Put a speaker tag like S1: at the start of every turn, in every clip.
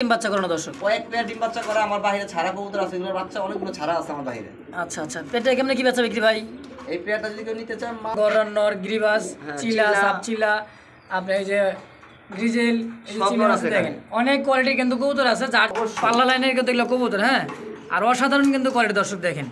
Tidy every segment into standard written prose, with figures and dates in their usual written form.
S1: ডিম বাচ্চা করানো দর্শক
S2: কয়েক পেয়ার ডিম বাচ্চা করা আমার বাইরে ছাড়া কবুতর আছে, এগুলোর বাচ্চা অনেকগুলো ছাড়া আছে আমার বাইরে।
S1: আচ্ছা আচ্ছা, পেটে কেমনে কি বাচ্চা বিক্রি ভাই?
S2: এই পেয়ারটা যদি কেউ নিতে চান,
S1: গরন নর গ্রিবাস চিলা সাপ চিলা আপনি এই যে গ্রিজেল এই যে চিলা আছে দেখেন, অনেক কোয়ালিটি কিন্তু কবুতর আছে, যার পাল্লা লাইনের কিন্তু এগুলো কবুতর। হ্যাঁ, আর অসাধারণ কিন্তু কোয়ালিটি দর্শক দেখেন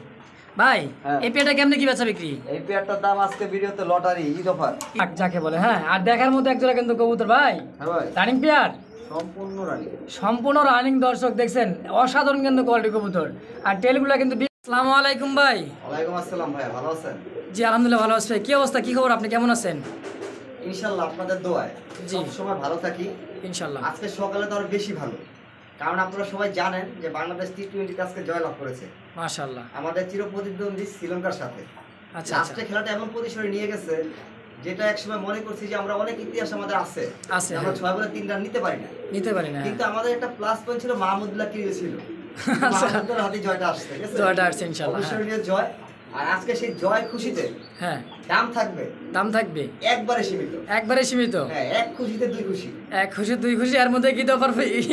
S1: ভাই। এই পেয়ারটা কেমনে কি বাচ্চা বিক্রি?
S2: এই পেয়ারটার দাম আজকে ভিডিওতে লটারি ঈদ অফার
S1: যাকে বলে। হ্যাঁ, আর দেখার মতো একজোড়া কিন্তু কবুতর ভাই।
S2: হ্যাঁ ভাই,
S1: রানিং পেয়ার
S2: সম্পূর্ণ রানিং,
S1: সম্পূর্ণ রানিং দর্শক দেখছেন, অসাধারণ কিন্তু কোয়ালিটি কবুতর। আর টেলগুলো কিন্তু। আসসালামু আলাইকুম ভাই।
S2: ওয়ালাইকুম আসসালাম ভাই, ভালো আছেন?
S1: জি আলহামদুলিল্লাহ ভালো আছি। কি অবস্থা, কি খবর, আপনি কেমন আছেন?
S2: ইনশাআল্লাহ আপনাদের দোয়ায়
S1: জি
S2: সময় ভালো থাকি
S1: ইনশাআল্লাহ।
S2: আজকে সকালে তো আরো বেশি ভালো, কারণ আপনারা সবাই জানেন যে বাংলাদেশ টি-20 আজকে জয়লাভ করেছে
S1: মাশাআল্লাহ
S2: আমাদের চিরপ্রতিদ্বন্দ্বী শ্রীলঙ্কার সাথে।
S1: আচ্ছা
S2: লাস্টে
S1: আচ্ছা,
S2: খেলাটা এমন পরিসরে নিয়ে গেছে যেটা একসময় মনে করছি যে আমরা অনেক ইতিহাস আমাদের আছে, আমরা 6 বলে 3 রান নিতে পারি না,
S1: নিতে পারি না।
S2: কিন্তু আমাদের একটা প্লাস পয়েন্ট ছিল, মাহমুদুল্লাহ কিরিয়ে ছিল, মাহমুদুল্লাহর হাতে জয়টা আসছে, ঠিক আছে?
S1: জয়টা আসছে ইনশাআল্লাহ।
S2: অবশ্যই জয়। আর আজকে সেই জয় খুশিতে
S1: হ্যাঁ,
S2: দাম থাকবে,
S1: দাম থাকবে
S2: একবারে সীমিত,
S1: একবারে সীমিত।
S2: হ্যাঁ, এক খুশিতে দুই খুশি,
S1: এক খুশি দুই খুশি, এর মধ্যে কি অফার?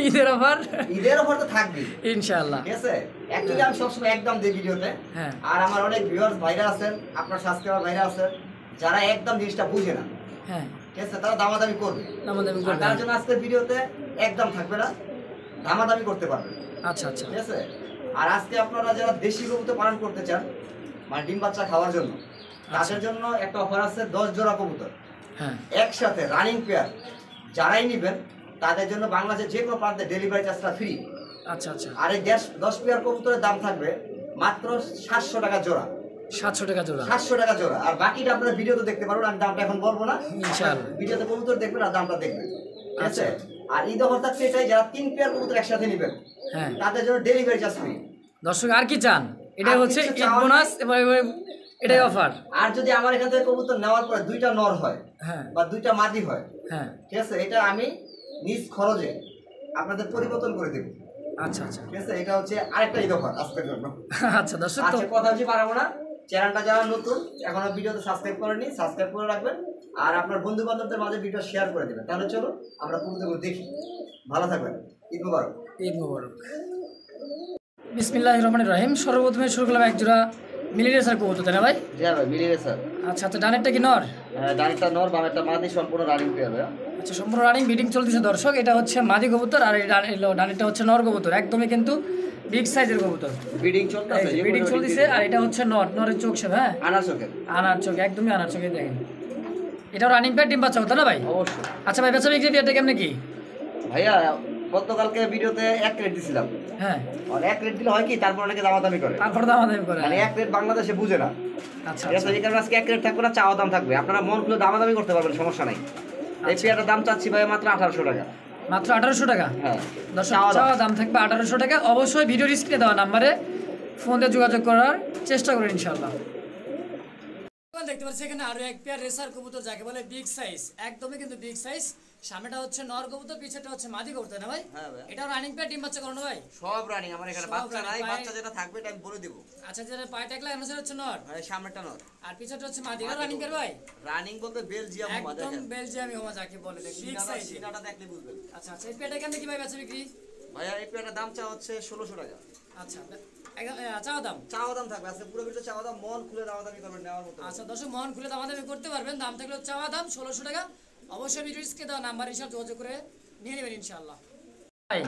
S1: ঈদের অফার,
S2: ঈদের অফার তো থাকবে
S1: ইনশাআল্লাহ,
S2: ঠিক আছে? অ্যাকচুয়ালি আমি সবসময় একদম দিই ভিডিওতে।
S1: হ্যাঁ,
S2: আর আমার অনেক ভিউয়ার্স ভাইরা আছেন, আপনার সাবস্ক্রাইবার ভাইরা আছেন, যারা একদম জিনিসটা বুঝে না,
S1: হ্যাঁ,
S2: ঠিক আছে, তারা দামাদামি করবে।
S1: দামাদামি
S2: আর
S1: করবে।
S2: তার জন্য আজকের ভিডিওতে একদম থাকবে না, দামাদামি করতে পারবে,
S1: আচ্ছা আচ্ছা,
S2: ঠিক আছে? আর আজকে আপনারা যারা দেশি কবুতর পালন করতে চান, মানে ডিম বাচ্চা খাওয়ার জন্য, তাদের জন্য একটা অফার আছে, 10 জোড়া কবুতর
S1: হ্যাঁ,
S2: একসাথে রানিং পেয়ার যারাই নেবেন তাদের জন্য বাংলাদেশের যে কোনো প্রান্তে ডেলিভারি চার্জটা ফ্রি।
S1: আচ্ছা আচ্ছা।
S2: আর এই 10 পেয়ার কবুতরের দাম থাকবে মাত্র 700 টাকা জোড়া,
S1: 700 টাকা জোড়া,
S2: 700 টাকা জোড়া। আর বাকিটা আপনারা ভিডিওতে দেখতে পারবেন, আমি দামটা এখন বলবো না,
S1: ইনশাআল্লাহ
S2: ভিডিওতে কবুতর দেখবেন আর দামটা দেখবেন, ঠিক আছে?
S1: আচ্ছা।
S2: আর ঈদ অফার থাকছে এটাই, যারা 3 পেয়ার কবুতর একসাথে নেবেন
S1: হ্যাঁ
S2: তাদের জন্য ডেলিভারি চার্জ ফ্রি।
S1: দর্শক আর কি চান? এটাই
S2: আর
S1: হচ্ছে
S2: কিছু
S1: ঈদ
S2: চাওয়ার
S1: বোনাস, এবার এটাই অফার।
S2: আর যদি আমার এখান থেকে কবুতর নেওয়ার পরে 2টা নর হয়
S1: হ্যাঁ
S2: বা 2টা মাদি হয়,
S1: হ্যাঁ,
S2: ঠিক আছে, এটা আমি নিজ খরচে আপনাদের পরিবর্তন করে দেব।
S1: আচ্ছা আচ্ছা,
S2: ঠিক আছে, এটা হচ্ছে আরেকটা ঈদ অফার আজকের জন্য।
S1: আচ্ছা দর্শক তো
S2: আজকে কথা বলছি পারবো না, চ্যানেলটা যারা নতুন এখনো ভিডিওতে সাবস্ক্রাইব করেনি, সাবস্ক্রাইব করে রাখবেন, আর আপনার বন্ধু বান্ধবদের মাঝে ভিডিও শেয়ার করে দেবেন। তাহলে চলো আমরা কবুতরগুলো দেখি। ভালো থাকবেন, ঈদ মুবারক।
S1: ঈদ মোবারক। বিসমিল্লাহির রহমানির রহিম। সর্বপ্রথমে শুরু করলাম এক জোড়া মিলি রেসার কবুতর, তাই না ভাই?
S2: জি ভাই, মিলিয়ে স্যার।
S1: আচ্ছা আচ্ছা, ডানেরটা কি নর?
S2: ডানটা নর, বামেরটা মাদি, সম্পূর্ণ রানিং পেয়ার ভাই।
S1: আচ্ছা, সম্পূর্ণ রানিং বিডিং চলতেছে দর্শক। এটা হচ্ছে মাদি কবুতর, আর এই ডানেরটা হচ্ছে নর কবুতর, একদমই কিন্তু বিগ সাইজের কবুতর।
S2: ব্রিডিং চলতেছে,
S1: বিডিং চলতেছে, আর এটা হচ্ছে নর, নরের চোখ সব। হ্যাঁ,
S2: আনার চোখের,
S1: আনার চোখ, একদমই আনার চোখে দেখেন। এটাও রানিং পেয়ার, ডিম বাচ্চা হতো না ভাই?
S2: অবশ্যই।
S1: আচ্ছা ভাই, বেচা বিক্রি পেয়ারটা কেমনে কি?
S2: ভাইয়া গতকালকে ভিডিওতে 1 রেট দিছিলাম,
S1: হ্যাঁ,
S2: আর 1 রেট দিলে হয় কি, তারপর অনেকে দামাদামি করে,
S1: তারপর দামাদামি করে।
S2: মানে 1 রেট বাংলাদেশে বুঝে না।
S1: আচ্ছা
S2: ঠিক আছে, এই কারণে আজকে 1 রেট থাকবে না, চাওয়া দাম থাকবে, আপনারা মন খুলে দামাদামি করতে পারবেন, সমস্যা নাই। এই পেয়ারটার দাম চাচ্ছি ভাই মাত্র 1800 টাকা।
S1: মাত্র 1800 টাকা।
S2: হ্যাঁ,
S1: দর্শক চাওয়া দাম থাকবে 1800 টাকা। অবশ্যই ভিডিও স্ক্রিনে দেওয়া নাম্বারে ফোন দিয়ে যোগাযোগ করার চেষ্টা করুন ইনশাআল্লাহ। দেখতে পাচ্ছি এখানে আরো এক পেয়ার রেসার কবুতর, যাকে বলে বিগ সাইজ, একদমই কিন্তু বিগ সাইজ। সামনেটা হচ্ছে নর কবুতর, পিছেটা হচ্ছে মাদি কবুতর, না ভাই?
S2: হ্যাঁ ভাই,
S1: এটা রানিং পেয়ার, ডিম বাচ্চা করানো ভাই?
S2: সব রানিং আমার এখানে,
S1: সব
S2: বাচ্চা নাই,
S1: running,
S2: বাচ্চা যেটা থাকবে এটা আমি বলে দেব।
S1: আচ্ছা, যেটা পায়ে টাকলা এমন হচ্ছে নর,
S2: ভাই সামনেটা নর,
S1: আর পিছেটা হচ্ছে মাদি। এটা রানিং পেয়ার ভাই?
S2: রানিং বলতে বেলজিয়াম হোমা,
S1: একদম
S2: দেখেন
S1: বেলজিয়ামি হোমা যাকে বলে, বিগ সাইজ।
S2: সিনাটা দেখলে বুঝবেন।
S1: আচ্ছা আচ্ছা, এই পেয়ারটা কেমনে কি ভাই বেচা বিক্রি?
S2: ভাইয়া এই পেয়ারটার দাম চা হচ্ছে 1600 টাকা।
S1: আচ্ছা, চাওয়া দাম?
S2: চাওয়া দাম থাকবে আজকে পুরো ভিডিও চাওয়া দাম, মন খুলে দামাদামি করবেন নেওয়ার মতো।
S1: আচ্ছা দর্শক, মন খুলে দামাদামি করতে পারবেন, দাম থাকলে চাওয়া দাম 1600 টাকা। অবশ্যই ভিডিও স্ক্রিনে দেওয়া নাম্বার হিসাবে যোগাযোগ করে নিয়ে নেবেন ইনশাআল্লাহ।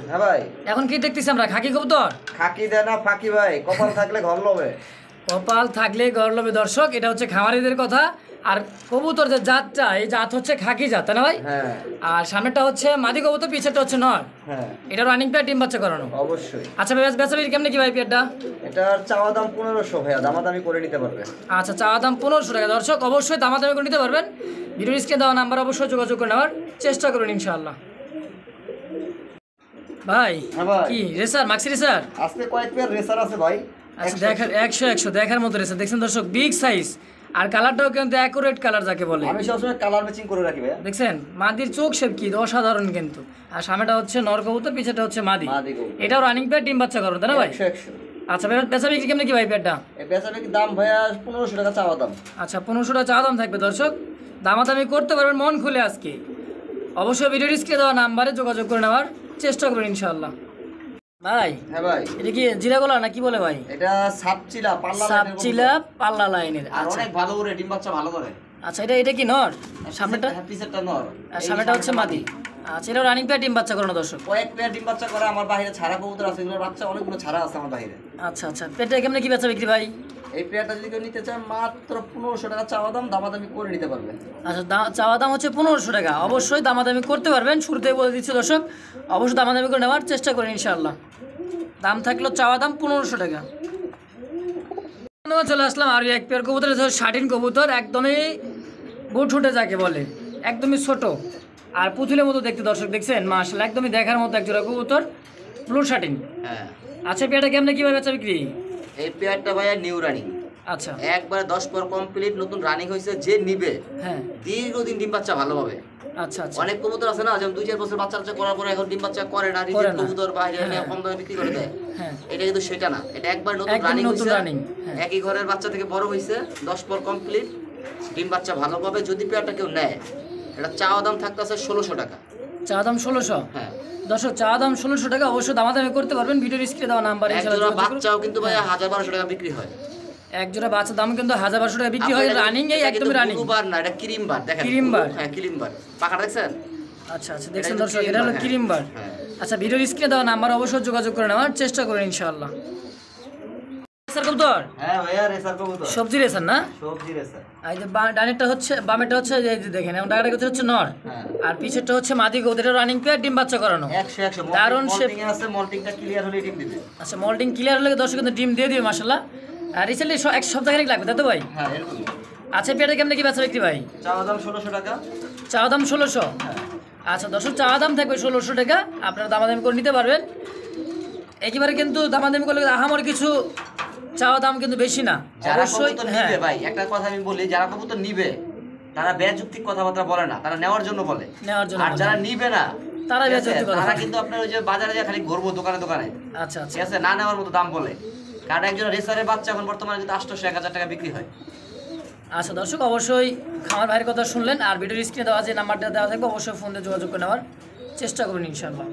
S2: হ্যাঁ ভাই,
S1: এখন কি দেখতেছি আমরা? খাকি কবুতর।
S2: খাকি দেয় না ফাঁকি ভাই, কপাল থাকলে ঘর লবে।
S1: কপাল থাকলে গড়লবে দর্শক, এটা হচ্ছে খামারিদের কথা। আর কবুতর যে জাতটা, এই জাত হচ্ছে খাকি জাত, তাই না ভাই?
S2: হ্যাঁ,
S1: আর সামনেটা হচ্ছে মাদি কবুতর, পিছেরটা হচ্ছে নর।
S2: হ্যাঁ
S1: এটা রানিং পেয়ার, ডিম বাচ্চা করানো।
S2: অবশ্যই।
S1: আচ্ছা বেচা বিক্রি কেমনে কি ভাই পেয়ারটা?
S2: এটার চাওয়া দাম 1500 ভাইয়া, দামাদামি করে নিতে পারবে।
S1: আচ্ছা, চাওয়া দাম 1500 টাকা। দর্শক অবশ্যই দামাদামি করে নিতে পারবেন, ভিডিও স্ক্রিনে দেওয়া নাম্বার অবশ্যই যোগাযোগ করে নেওয়ার চেষ্টা করুন ইনশাআল্লাহ। ভাই
S2: হ্যাঁ ভাই,
S1: কি রেসার, মাক্সি রেসার?
S2: আজকে কয়েক পেয়ার রেসার আছে ভাই।
S1: আচ্ছা, দেখার 100 দেখার মতো রেসার দেখছেন দর্শক, বিগ সাইজ। আর কালারটাও কিন্তু অ্যাকুরেট কালার যাকে বলে।
S2: আমি সবসময় কালার ম্যাচিং করে রাখি ভাইয়া।
S1: দেখছেন মাদির চোখ শেপ কি অসাধারণ কিন্তু। আর সামনেটা হচ্ছে নর কবুতর, পিছেটা হচ্ছে মাদি। এটাও রানিং পেয়ার, ডিম বাচ্চা করো, তাই না ভাই?
S2: 100।
S1: আচ্ছা, বেচা বিক্রি কেমনে কি ভাই পেয়ারটা?
S2: এই বেচা বিক্রি দাম ভাইয়া 1500 টাকা চাওয়া দাম।
S1: আচ্ছা, 1500 টাকা চাওয়া দাম থাকবে দর্শক, দামাদামি করতে পারবেন মন খুলে আজকে। অবশ্যই ভিডিও স্ক্রিনে দেওয়া নাম্বারে যোগাযোগ করে নেওয়ার চেষ্টা করবেন ইনশাআল্লাহ। ভাই
S2: হ্যাঁ ভাই,
S1: এটা কি জিরাগোলা না কি বলে ভাই?
S2: এটা সাপচিলা পাল্লা লাইনের
S1: সাপচিলা পাল্লা লাইনের।
S2: আর
S1: আচ্ছা
S2: অনেক ভালো করে ডিম বাচ্চা ভালো করে।
S1: আচ্ছা, এটা কি নর? সামনেটা
S2: পিছেরটা নর,
S1: আর সামনেটা হচ্ছে মাদি। আচ্ছা, এটা রানিং পেয়ার ডিম বাচ্চা করানো দর্শক।
S2: কয়েক পেয়ার ডিম বাচ্চা করে আমার বাইরে ছাড়া কবুতর আছে, এগুলোর বাচ্চা অনেকগুলো ছাড়া আছে আমার বাইরে।
S1: আচ্ছা আচ্ছা, পেয়ারটা কেমনে কি বেচা বিক্রি ভাই?
S2: এই পেয়ারটা যদি কেউ নিতে চায় মাত্র 1500 টাকা চাওয়া দাম, দামাদামি করে নিতে পারবে।
S1: আচ্ছা, চাওয়া দাম হচ্ছে 1500 টাকা। অবশ্যই দামাদামি করতে পারবেন, শুরুতেই বলে দিচ্ছি দর্শক, অবশ্যই দামাদামি করে নেওয়ার চেষ্টা করেন ইনশাআল্লাহ। দাম থাকলো চাওয়া দাম 1500 টাকা। চলে আসলাম আর এক পেয়ার কবুতর, শাটিন কবুতর, একদমই বুটফুটে যাকে বলে, একদমই ছোট আর পুতুলের মতো দেখতে দর্শক, দেখছেন মাশাআল্লাহ, একদমই দেখার মতো একজোড়া কবুতর, ব্লু শাটিন।
S2: হ্যাঁ।
S1: আচ্ছা, পেয়ারটা কেমনে কিভাবে বেচা বিক্রি?
S2: এই পেয়ারটা ভাইয়া নিউ রানিং,
S1: আচ্ছা
S2: একবারে 10 পর কমপ্লিট নতুন রানিং হয়েছে। যে নিবে
S1: হ্যাঁ,
S2: দীর্ঘদিন ডিম বাচ্চা ভালো পাবে।
S1: আচ্ছা আচ্ছা,
S2: অনেক কবুতর আছে না, যেমন 2-4 বছর বাচ্চা করার পরে এখন ডিম বাচ্চা করে না, রিজেক্ট কবুতর বাইরে কম দামে বিক্রি করে দেয়।
S1: হ্যাঁ,
S2: এটা কিন্তু সেটা না, এটা একবার নতুন
S1: একদম
S2: রানিং
S1: নতুন
S2: হয়েছে,
S1: রানিং। হ্যাঁ,
S2: একই ঘরের বাচ্চা থেকে বড় হয়েছে, 10 পর কমপ্লিট ডিম বাচ্চা ভালো পাবে। যদি পেয়ারটা কেউ নেয়, এটা চাওয়া দাম থাকতেছে 1600 টাকা।
S1: চা দাম 1600।
S2: হ্যাঁ
S1: দর্শক, চা দাম 1600 টাকা, অবশ্যই দামাদামি করতে পারবেন। ভিডিওর স্ক্রিনে দেওয়া নাম্বার
S2: এক জোড়া বাচ্চাও কিন্তু ভাইয়া 1000-1200 টাকা বিক্রি হয়।
S1: এক জোড়া বাচ্চার দাম কিন্তু 1000-1200 টাকা বিক্রি হয়। রানিং এই একদমই রানিং,
S2: বার না, এটা ক্রিম বার। দেখেন
S1: ক্রিম বার।
S2: হ্যাঁ ক্রিম বার, পাকা দেখছেন?
S1: আচ্ছা আচ্ছা, দেখছেন দর্শক, এটা হলো ক্রিম বার।
S2: হ্যাঁ।
S1: আচ্ছা, ভিডিওর স্ক্রিনে দেওয়া নাম্বার অবশ্যই যোগাযোগ করে নেওয়ার চেষ্টা করেন ইনশাআল্লাহ। রেসার কবুতর,
S2: হ্যাঁ ভাইয়া রেসার কবুতর,
S1: সবজি রেসার না?
S2: সবজি রেসার।
S1: এই যে ডানেরটা হচ্ছে, বামেরটা হচ্ছে এই যে দেখেন, এবং ডানেরটা হচ্ছে নর,
S2: হ্যাঁ।
S1: আর পিছেরটা হচ্ছে মাদি কবুতর। এটা রানিং পেয়ার, ডিম বাচ্চা করানো।
S2: 100
S1: দারুণ শেপ
S2: আছে, মল্টিংটা ক্লিয়ার হলে ডিম দিবে।
S1: আচ্ছা, মল্টিং ক্লিয়ার হলে দর্শক কিন্তু ডিম দিয়ে দিবে মাশাআল্লাহ। আর রিসেন্টলি এক সপ্তাহ খানিক লাগবে, তাই তো ভাই?
S2: হ্যাঁ এরকম।
S1: আচ্ছা, পেয়ারটা কেমনে কি বেচা বিক্রি ভাই?
S2: চাওয়া দাম 1600 টাকা।
S1: চাওয়া দাম 1600। আচ্ছা দর্শক, চাওয়া দাম থাকবে 1600 টাকা, আপনারা দামাদামি করে নিতে পারবেন। একেবারে কিন্তু দামাদামি করলে আহামরি কিছু চাওয়া দাম কিন্তু বেশি না।
S2: যারা
S1: অবশ্যই
S2: কবুতর
S1: হ্যাঁ,
S2: নিবে ভাই, একটা কথা আমি বলি, যারা কবুতর নিবে তারা বেযুক্তিক কথাবার্তা বলে না, তারা নেওয়ার জন্য বলে।
S1: নেওয়ার জন্য
S2: আর
S1: বলে।
S2: যারা নিবে না
S1: তারা
S2: ঠিক আছে,
S1: বেযুক্তিক কথা
S2: তারা
S1: বলে।
S2: কিন্তু আপনার ওই যে বাজারে যা খালি ঘুরবো দোকানে দোকানে,
S1: আচ্ছা আচ্ছা,
S2: ঠিক আছে, না নেওয়ার মতো দাম বলে। কারণ একজন রেসারের বাচ্চা এখন বর্তমানে যদি 800-1000 টাকা বিক্রি হয়।
S1: আচ্ছা দর্শক, অবশ্যই খামার ভাইয়ের কথা শুনলেন, আর ভিডিওর স্ক্রিনে দেওয়া যে নাম্বারটা দেওয়া থাকবে, অবশ্যই ফোন দিয়ে যোগাযোগ করে নেওয়ার চেষ্টা করুন ইনশাআল্লাহ।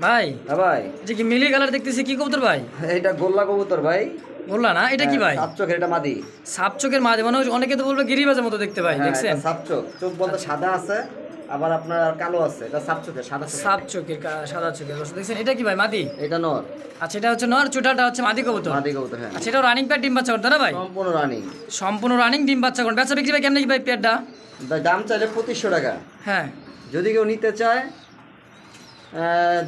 S1: ভাই
S2: হ্যাঁ ভাই,
S1: এটা কি মিলি কালার দেখতেছি, কি কবুতর ভাই?
S2: এটা গোল্লা কবুতর ভাই।
S1: বললা না, এটা কি ভাই?
S2: সাপ চোখের, এটা মাদি।
S1: সাপ চোখের মাঝে মনে হয়, অনেকে তো বলবে গিরিবাজের মতো দেখতে ভাই, দেখছেন?
S2: সাপ চোখ, চোখ বলতে সাদা আছে, আবার আপনার কালো আছে। এটা সাপ চোখের, সাদা চোখ।
S1: সাপ চোখের, সাদা চোখের দেখছেন। এটা কি ভাই, মাদি?
S2: এটা নর।
S1: আচ্ছা, এটা হচ্ছে নর, চুটাটা হচ্ছে মাদি কবুতর।
S2: মাদি কবুতর, হ্যাঁ।
S1: আচ্ছা, এটাও রানিং পেয়ার, ডিম বাচ্চা করতে না ভাই?
S2: সম্পূর্ণ রানিং।
S1: সম্পূর্ণ রানিং, ডিম বাচ্চা করুন। বেচা বিক্রি ভাই কেমন কি ভাই পেয়ারটা?
S2: দাম চাইলে 2500 টাকা।
S1: হ্যাঁ।
S2: যদি কেউ নিতে চায়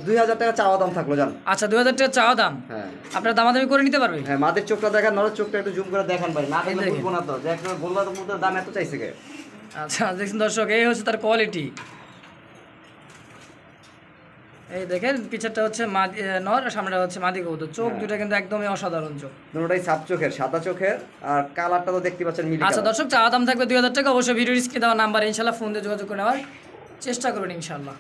S2: 2000 টাকা চাওয়া দাম থাকলো, জান।
S1: আচ্ছা, 2000 টাকা চাওয়া দাম,
S2: হ্যাঁ
S1: আপনারা দামাদামি করে নিতে পারবে।
S2: হ্যাঁ, মাদের চোখটা দেখান, নরের চোখটা একটু জুম করে দেখান ভাই, না দেখলে
S1: দেখেন।
S2: বুঝবো না তো যে একটা গোল্লা কবুতরের দাম এত চাইছে কে।
S1: আচ্ছা দেখুন দর্শক, এই হচ্ছে তার কোয়ালিটি। এই দেখেন, পিছেরটা হচ্ছে মাদি নর, আর সামনেটা হচ্ছে মাদি কবুতর। চোখ দুটো কিন্তু একদমই অসাধারণ চোখ,
S2: দুটোটাই সাপ চোখের, সাদা চোখের, আর কালারটা তো দেখতে পাচ্ছেন মিলি
S1: আচ্ছা
S2: কালার।
S1: দর্শক, চাওয়া দাম থাকবে 2000 টাকা। অবশ্যই ভিডিও স্ক্রিনে দেওয়া নাম্বার ইনশাআল্লাহ ফোন দিয়ে যোগাযোগ করে নেওয়ার চেষ্টা করবেন ইনশাআল্লাহ।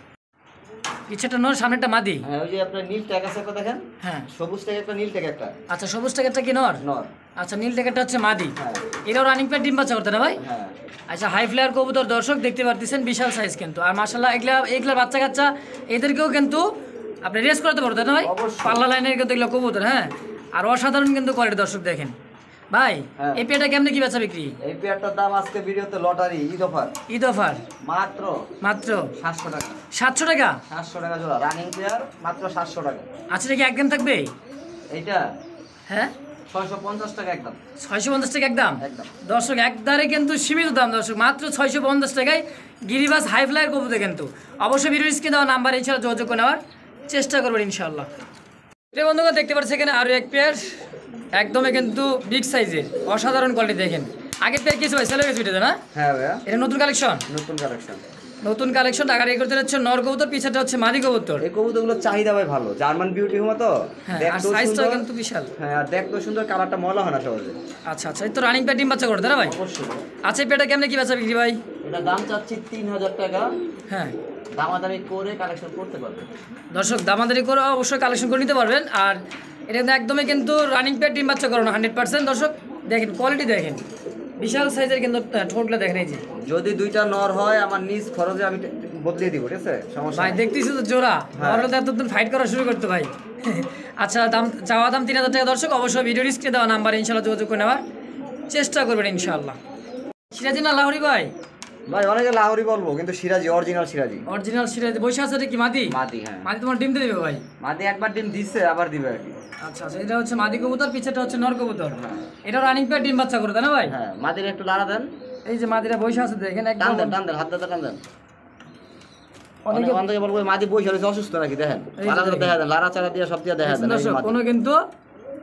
S1: পিছেরটা নর, সামনেরটা মাদি।
S2: হ্যাঁ, ওই যে আপনার নীল ট্যাগ আছে একটা দেখেন,
S1: হ্যাঁ।
S2: সবুজ ট্যাগ একটা, নীল ট্যাগ একটা।
S1: আচ্টা, সবুজ টাকারটা কি নর?
S2: নর।
S1: আচ্ছা, নীল টাকারটা হচ্ছে মাদি।
S2: হ্যাঁ
S1: এরাও রানিং পেয়ার, ডিম বাচ্চা করতে না ভাই?
S2: হ্যাঁ।
S1: আচ্ছা, হাই ফ্লায়ার কবুতর দর্শক দেখতে পারতেছেন, বিশাল সাইজ কিন্তু। আর মাশাআল্লাহ, এগুলা বাচ্চা কাচ্চা এদেরকেও কিন্তু আপনি রেস করতে পারতেন না ভাই?
S2: অবশ্যই।
S1: পাল্লা লাইনের কিন্তু এগুলো কবুতর, হ্যাঁ। আর অসাধারণ কিন্তু কোয়ালিটি দর্শক দেখেন ভাই।
S2: হ্যাঁ।
S1: এই পেয়ারটা কেমনে কি বেচা বিক্রি?
S2: এই পেয়ারটার দাম আজকে ভিডিওতে lottery Eid offer,
S1: Eid offer
S2: মাত্র
S1: মাত্র
S2: 700 টাকা।
S1: 700 টাকা?
S2: 700 টাকা জোড়া রানিং পেয়ার, মাত্র 700 টাকা।
S1: আচ্ছা, এটা কি একদম থাকবে?
S2: এইটা
S1: হ্যাঁ,
S2: 650 টাকা একদম।
S1: 650 টাকা একদম।
S2: একদম।
S1: দর্শক, একদারে কিন্তু সীমিত দাম দর্শক, মাত্র 650 টাকায় গিরিবাস হাই ফ্লায়ার কবুতর কিন্তু। অবশ্যই ভিডিও স্ক্রিনে দেওয়া নাম্বার ইনশাআল্লাহ যোগাযোগ করে নেওয়ার চেষ্টা করবেন ইনশাআল্লাহ। প্রিয় বন্ধুগণ, দেখতে পাচ্ছেন এখানে আরও এক পেয়ার, একদমই কিন্তু বিগ সাইজের, অসাধারণ কোয়ালিটি দেখেন। আগের পেয়ার কিছু ভাই সেলে গেছে ভিডিওতে না?
S2: হ্যাঁ ভাইয়া,
S1: এটা নতুন কালেকশন,
S2: নতুন কালেকশন।
S1: নতুন কালেকশন। টাকার এই করতে হচ্ছে নর কবুতর, পিছাটা হচ্ছে মাদি কবুতর।
S2: এই কবুতরগুলো চাহিদা ভাই ভালো, জার্মান বিউটি হুমা তো,
S1: হ্যাঁ, আর
S2: দেখতেও
S1: সাইজটা
S2: সুন্দর।
S1: কিন্তু বিশাল।
S2: হ্যাঁ, আর দেখতেও সুন্দর, কালারটা ময়লা হয় না সহজে।
S1: আচ্ছা আচ্ছা, এই তো রানিং পেয়ার, ডিম বাচ্চা করতে না ভাই?
S2: অবশ্যই।
S1: আচ্ছা, এই পেয়ারটা কেমনে কি বেচা বিক্রি ভাই?
S2: এটা দাম চাচ্ছি 3000 টাকা,
S1: হ্যাঁ।
S2: দামাদামি করে কালেকশন করতে পারবে
S1: দর্শক, দামাদারি করে অবশ্যই কালেকশন করে নিতে পারবেন। আর এটা কিন্তু একদমই কিন্তু রানিং পেয়ার, ডিম বাচ্চা করানো 100%। দর্শক দেখেন, কোয়ালিটি দেখেন, বিশাল সাইজের কিন্তু ঠোঁটগুলো দেখেন। এই যে
S2: যদি দুইটা নর হয়, আমার নিজ খরচে আমি বদলিয়ে দিব, ঠিক আছে? সমস্যা
S1: ভাই
S2: নাই।
S1: দেখতেছি তো জোড়া
S2: হ্যাঁ।
S1: বড় তো এতদিন ফাইট করা শুরু করতে ভাই। আচ্ছা চাওয়া দাম 3000 টাকা। দর্শক অবশ্যই ভিডিও স্ক্রিনে দেওয়া নাম্বারে ইনশাআল্লাহ যোগাযোগ করে নেওয়ার চেষ্টা করবেন ইনশাআল্লাহ। সিরাজি না লাহোরি ভাই?
S2: ভাই অনেকে লাহোরি বলবো, কিন্তু সিরাজি, অরিজিনাল সিরাজি।
S1: অরিজিনাল সিরাজি বসে আছে, এটা কি মাদি?
S2: মাদি, হ্যাঁ।
S1: মাদি তোমার ডিম দিয়ে দেবে ভাই?
S2: মাদি একবার ডিম দিচ্ছে, আবার দিবে আর কি।
S1: আচ্ছা আচ্ছা, এটা হচ্ছে মাদি কবুতর, পিছেটা হচ্ছে নর কবুতর।
S2: হ্যাঁ।
S1: এটা রানিং পেয়ার ডিম বাচ্চা করে তাই না ভাই?
S2: হ্যাঁ, মাদির একটু লাড়া দেন।
S1: এই যে মাদিরা বসে আছে দেখেন,
S2: টান
S1: একদম
S2: দেন, টান দেন, হাত দিয়ে টান দেন।
S1: অনেকে
S2: অনেকে বলবো মাদি বসে রয়েছে, অসুস্থ নাকি? দেখেন,
S1: এই যে
S2: লাড়া
S1: দেখেন।
S2: দেখা দেন, লাড়া চাড়া দিয়ে সব দিয়ে দেখা দেন। এই যে
S1: দর্শক
S2: মাদি।
S1: কোনো কিন্তু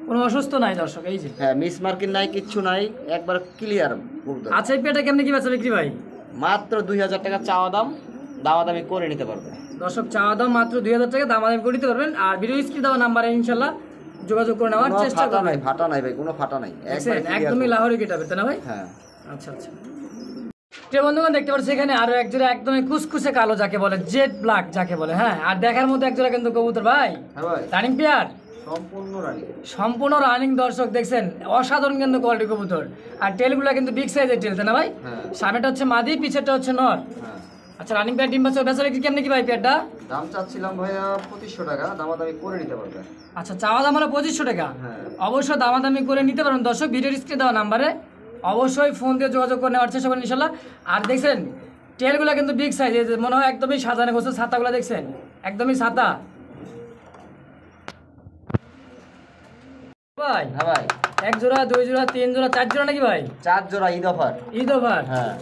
S1: কোনো অসুস্থ নাই দর্শক, এই যে।
S2: হ্যাঁ, মিস মার্কিং নাই, কিচ্ছু নাই, একবার ক্লিয়ার।
S1: আচ্ছা এই পেয়ারটা কেমনি কি বেচা বিক্রি ভাই?
S2: মাত্র 2000 টাকা চাওয়া দাম, দামাদামি করে নিতে পারবে।
S1: দর্শক চাওয়া দাম মাত্র 2000 টাকা, দামাদামি করে দিতে পারবেন। আর ভিডিও স্ক্রিনে দেওয়া নাম্বারে ইনশাআল্লাহ যোগাযোগ করে নেওয়ার
S2: কোনো
S1: চেষ্টা
S2: ফাটা নাই,
S1: করবেন।
S2: ফাটা নাই ভাই, কোনো ফাটা নাই,
S1: দেখছেন,
S2: একবার
S1: একদমই লাহোরি কেটাবে তাই না ভাই?
S2: হ্যাঁ।
S1: আচ্ছা আচ্ছা, প্রিয় বন্ধুগণ দেখতে পাচ্ছি এখানে আরো এক জোড়া একদমই কুচকুচে কালো যাকে বলে, জেড ব্ল্যাক যাকে বলে। হ্যাঁ, আর দেখার মতো এক জোড়া কিন্তু কবুতর ভাই,
S2: হ্যাঁ ভাই,
S1: রানিং পেয়ার,
S2: সম্পূর্ণ রানী।
S1: সম্পূর্ণ রানিং। দর্শক দেখছেন অসাধারণ কিন্তু কোয়ালিটি কবুতর। আর টেলগুলো কিন্তু বিগ সাইজের টেল তাই না ভাই?
S2: হ্যাঁ।
S1: সামনেটা হচ্ছে মাদি, পিছেরটা হচ্ছে নর।
S2: হ্যাঁ।
S1: আচ্ছা রানিং পেয়ার ডিম বাচ্চা বেচা বিক্রি কেমনি কি ভাই পেয়ারটা?
S2: দাম চাচ্ছিলাম ভাইয়া 2500 টাকা, দামাদামি করে নিতে পারবে।
S1: আচ্ছা চাওয়া দাম হলো 2500 টাকা।
S2: হ্যাঁ।
S1: অবশ্যই দামাদামি করে নিতে পারবেন দর্শক, ভিডিওর স্ক্রিনে দেওয়া নাম্বারে অবশ্যই ফোন দিয়ে যোগাযোগ করে নেওয়ার চেষ্টা করেন ইনশাল্লাহ। আর দেখছেন টেলগুলো কিন্তু বিগ সাইজ, মনে হয় একদমই সাজানো গোছের ছাতাগুলো দেখছেন, একদমই ছাতা ভাই।
S2: হ্যাঁ ভাই,
S1: এক জোড়া, দুই জোড়া, তিন জোড়া, চার জোড়া নাকি ভাই?
S2: 4 জোড়া ঈদ অফার।
S1: ঈদ ওভার।
S2: হ্যাঁ,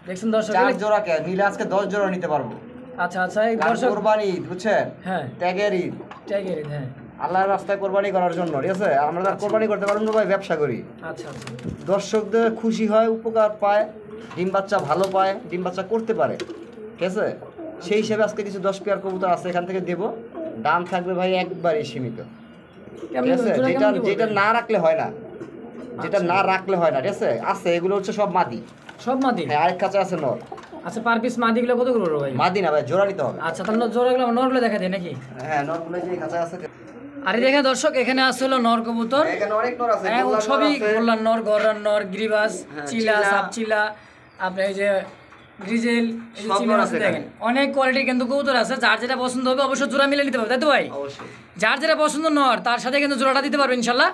S1: দেখছেন দর্শক,
S2: 4 জোড়া কে নিলে আজকে 10 জোড়া নিতে পারবো।
S1: আচ্ছা আচ্ছা এই
S2: কারণ
S1: দর্শক,
S2: কোরবানি ঈদ, বুঝছেন?
S1: হ্যাঁ
S2: ট্যাগের ঈদ,
S1: টাইগার ঈদ, হ্যাঁ
S2: আল্লাহর রাস্তায় কোরবানি করার জন্য, ঠিক আছে? আমরা তো আর কোরবানি করতে পারবো না ভাই, ব্যবসা করি।
S1: আচ্ছা আচ্ছা।
S2: দর্শকদের খুশি হয়, উপকার পায়, ডিম বাচ্চা ভালো পায়, ডিম বাচ্চা করতে পারে, ঠিক আছে? সেই হিসেবে আজকে কিছু 10 পেয়ার কবুতর আছে, এখান থেকে দেবো। দাম থাকবে ভাই একবারই সীমিত, ঠিক
S1: কেমনি
S2: আছে?
S1: জোড়া
S2: যেটা
S1: কেমন কি
S2: যেটা
S1: বলবেন?
S2: না রাখলে হয় না, যেটা না রাখলে হয় না, ঠিক আছে? আছে, এগুলো হচ্ছে সব মাদি।
S1: সব মাদি?
S2: হ্যাঁ, আরেক কাছে আছে নর।
S1: আচ্ছা পার পিস মাদিগুলো কত করে ভাই?
S2: মাদি না ভাই, জোড়া নিতে হবে।
S1: আচ্ছা তাহলে জোড়াগুলো নরগুলো দেখা যায় নাকি?
S2: হ্যাঁ, নরগুলো যে কাছে আছে।
S1: আরে দেখেন দর্শক, এখানে আসলে নর কবুতর,
S2: এখানে অনেক নর আছে,
S1: হ্যাঁ,
S2: গোল্লার নর
S1: সবই
S2: আছে।
S1: গোল্লার নর, গড়ার নর, গিরিবাস,
S2: হ্যাঁ,
S1: চিলা,
S2: চিলা।
S1: সাপ চিলা, আপনার এই যে গ্রিজেল, এই যে
S2: সব
S1: চিলা
S2: নর
S1: আছে
S2: আছে
S1: দেখেন, অনেক কোয়ালিটি কিন্তু কবুতর আছে। যার যেটা পছন্দ হবে অবশ্যই জোড়া মিলে নিতে পারবে, তাই তো ভাই?
S2: অবশ্যই।
S1: যার যেটা পছন্দ নর তার সাথে কিন্তু জোড়াটা দিতে পারবে ইনশাল্লাহ।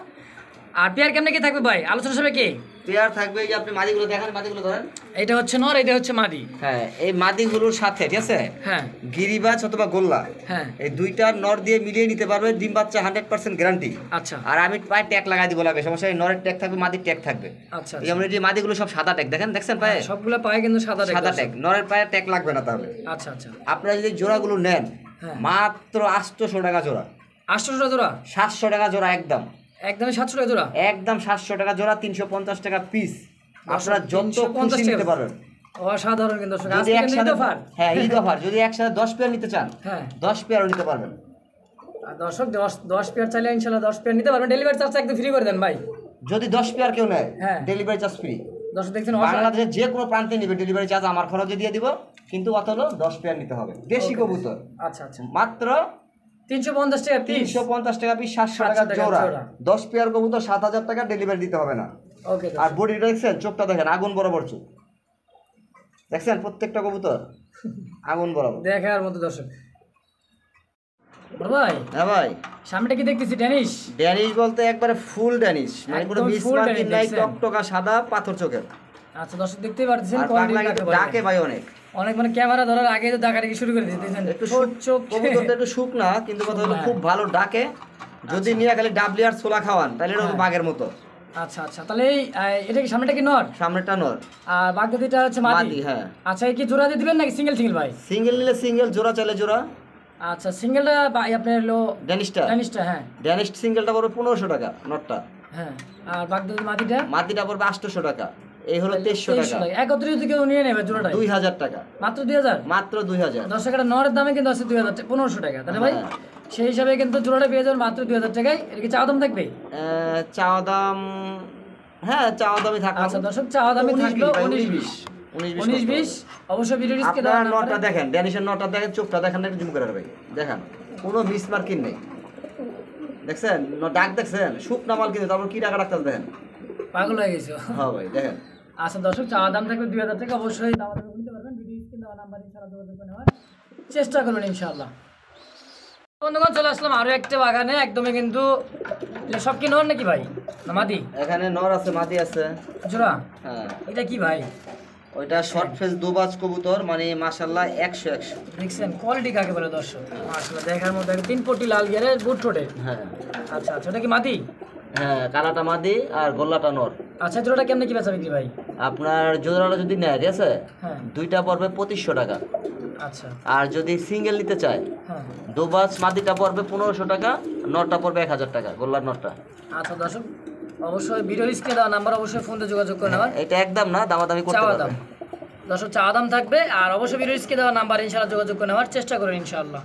S1: আর পেয়ার কেমনে কি থাকবে ভাই, আলোচনা সবে কি?
S2: পেয়ার থাকবে, এই যে আপনি মাদিগুলো দেখেন, মাদিগুলো ধরেন।
S1: এটা হচ্ছে নর, এটা হচ্ছে মাদি।
S2: হ্যাঁ, এই মাদিগুলোর সাথে, ঠিক আছে,
S1: হ্যাঁ
S2: গিরিবাজ অথবা গোল্লা,
S1: হ্যাঁ।
S2: এই দুইটা নর দিয়ে মিলিয়ে নিতে পারবে, ডিম বাচ্চা 100% গ্যারান্টি।
S1: আচ্ছা
S2: আর আমি পায়ে ট্যাগ লাগাই দিব, লাগে সমস্যা নেই, নরের ট্যাগ থাকবে, মাদির ট্যাগ থাকবে।
S1: আচ্ছা
S2: এই আমরা যে মাদিগুলো সব সাদা ট্যাগ, দেখছেন পায়ে?
S1: সবগুলো পায়ে কিন্তু সাদা
S2: সাদা ট্যাগ, নরের পায়ে ট্যাগ লাগবে না। তাহলে
S1: আচ্ছা আচ্ছা,
S2: আপনারা যদি জোড়াগুলো নেন,
S1: হ্যাঁ।
S2: মাত্র 800 টাকা জোড়া,
S1: 800 জোড়া,
S2: 700 টাকা জোড়া, একদম
S1: একদমই 700 টাকা জোড়া,
S2: একদম 700 টাকা জোড়া, 350 টাকা পিস। আপনারা যত
S1: 350
S2: খুশি নিতে
S1: টাকা।
S2: পারবেন।
S1: অসাধারণ কিন্তু দর্শক,
S2: যদি
S1: আজকে কিন্তু
S2: একসাথে,
S1: ঈদ অফার।
S2: হ্যাঁ ঈদ অফার, যদি একসাথে 10 পেয়ার নিতে চান,
S1: হ্যাঁ
S2: 10 পেয়ারও নিতে পারবেন।
S1: আর দর্শক 10 পেয়ার চাইলে ইনশাআল্লাহ 10 পেয়ার নিতে পারবেন। ডেলিভারি চার্জ একদম ফ্রি করে দেন ভাই।
S2: যদি 10 পেয়ার কেউ নেয়,
S1: হ্যাঁ।
S2: Delivery charge free.
S1: দর্শক দেখছেন
S2: বাংলাদেশের যে কোনো প্রান্তে নিবে, ডেলিভারি চার্জ আমার খরচে দিয়ে দিব, কিন্তু অত হলো 10 পেয়ার নিতে হবে। দেশি কবুতর
S1: আচ্ছা আচ্ছা,
S2: মাত্র
S1: 350 টাকা পিস।
S2: 350 টাকা পিস, 700 টাকা
S1: 700 টাকা
S2: জোড়া।
S1: জোড়া।
S2: 10 পেয়ার কবুতর 7000 টাকা, ডেলিভারি দিতে হবে না।
S1: ওকে
S2: আর বডিটা দেখছেন, চোখটা দেখেন, আগুন বরাবর চোখ, দেখছেন প্রত্যেকটা কবুতর আগুন বরাবর।
S1: দেখার মতো দর্শক। বড় ভাই
S2: হ্যাঁ ভাই,
S1: সামনেটা কি দেখতেছি? ড্যানিশ।
S2: ড্যানিশ বলতে একবারে ফুল ড্যানিশ, মানে কোনো
S1: একদম
S2: মিস
S1: full
S2: মার্কিং
S1: Danish
S2: নাই,
S1: দেখছেন?
S2: টকটকা সাদা পাথর চোখের।
S1: আচ্ছা দর্শক দেখতেই পারতেছেন
S2: আর
S1: কোয়ালিটি
S2: পাগলা কিন্তু ডাকে ভাই অনেক,
S1: অনেক, মানে ক্যামেরা ধরার আগে তো ডাকাডাকি শুরু করে দিতেছেন।
S2: একটু
S1: চোখ
S2: কবুতরটা একটু শুক না, কিন্তু কথা হলো খুব ভালো ডাকে। যদি নিয়ে খালি ডাবলি আর ছোলা খাওয়ান, তাহলে এটা
S1: হ্যাঁ।
S2: বাঘের মতো।
S1: আচ্ছা আচ্ছা, তাহলে এই এটা কি সামনেটা কি নর
S2: সামনেটা নর,
S1: আর বাগদাদিটা হচ্ছে মাদি?
S2: মাদি, হ্যাঁ।
S1: আচ্ছা এই কি জোড়া দিয়ে দিবেন নাকি সিঙ্গেল সিঙ্গেল ভাই?
S2: সিঙ্গেল নিলে সিঙ্গেল, জোড়া চাইলে জোড়া।
S1: আচ্ছা সিঙ্গেলটা আপনার হলো
S2: ড্যানিশটা,
S1: ড্যানিশটা, হ্যাঁ
S2: ড্যানিশ সিঙ্গেলটা পড়বে 1500 টাকা নটটা,
S1: হ্যাঁ। আর বাগদাদি মাদিটা?
S2: মাদিটা পড়বে 800 টাকা, এই হলো 2300 টাকা,
S1: একত্রে যদি কেউ নিয়ে নেবে জোড়াটা
S2: 2000 টাকা,
S1: মাত্র 2000।
S2: মাত্র 2000।
S1: দর্শক এটা নরের দামে কিন্তু আছে 2000 1500 টাকা, তাহলে ভাই
S2: হ্যাঁ।
S1: সেই হিসাবে কিন্তু জোড়াটা পেয়ে যাবেন মাত্র 2000 টাকায়। এর কি চাওয়া দাম থাকবে?
S2: চাওয়া দাম, হ্যাঁ চাওয়া দামই থাকবে।
S1: আচ্ছা দর্শক চাওয়া দামে থাকলো 19-20
S2: 19-20
S1: 19-20। অবশ্যই ভিডিও রিস্কে
S2: আপনারা নটটা দেখেন, ড্যানিশের নটটা দেখেন, চোখটা দেখেন, একটু জুম করে ভাই দেখেন, কোনো মিস মার্কিং নেই, দেখছেন ডাক, দেখছেন শুকনা মাল, কিন্তু তারপর কি টাকা রাখতেন দেখেন,
S1: পাগল হয়ে গেছে।
S2: হ্যাঁ ভাই দেখেন।
S1: আচ্ছা দর্শক চাওয়া দাম থাকবে 2000 টাকা, অবশ্যই দাম নিতে পারবেন। ভিডিও স্ক্রিনে দেওয়া নাম্বার ইনশাআল্লাহ যোগাযোগ করে নেওয়ার চেষ্টা করবেন ইনশাআল্লাহ। বন্ধুগণ চলে আসলাম আরো একটা বাগানে, একদমই কিন্তু সব কি নর নাকি ভাই না মাদি?
S2: এখানে নর আছে, মাদি আছে
S1: জোড়া।
S2: হ্যাঁ।
S1: এটা কি ভাই?
S2: ওইটা শর্ট ফেস দুবাজ কবুতর, মানে মাশাআল্লাহ 100
S1: দেখছেন কোয়ালিটি কাকে বলে দর্শক, মাশাআল্লাহ দেখার মধ্যে তিন পটি লাল গিয়ারের বুট ঠোঁটে।
S2: হ্যাঁ
S1: আচ্ছা আচ্ছা, এটা কি মাদি?
S2: হ্যাঁ, কালাটা মাদি আর গোল্লাটা নর।
S1: আচ্ছা জোড়াটা কেমনে কি বেচা বিক্রি ভাই?
S2: আপনার জোড়াটা যদি নেয়, ঠিক আছে,
S1: হ্যাঁ
S2: দুইটা পড়বে 2500 টাকা।
S1: আচ্ছা
S2: আর যদি সিঙ্গেল নিতে চায়,
S1: হ্যাঁ
S2: দুবাজ মাদিটা পড়বে 1500 টাকা, নরটা পড়বে 1000 টাকা, গোল্লার নরটা।
S1: আচ্ছা দর্শক অবশ্যই ভিডিও স্ক্রিনে দেওয়া নাম্বার অবশ্যই ফোন দিয়ে যোগাযোগ করে নেওয়ার।
S2: এটা একদম না, দামাদামি করতে
S1: চাওয়া
S2: পারবে।
S1: দাম দর্শক চাওয়া দাম থাকবে, আর অবশ্যই ভিডিও স্ক্রিনে দেওয়া নাম্বার ইনশাআল্লাহ যোগাযোগ করে নেওয়ার চেষ্টা করুন ইনশাআল্লাহ।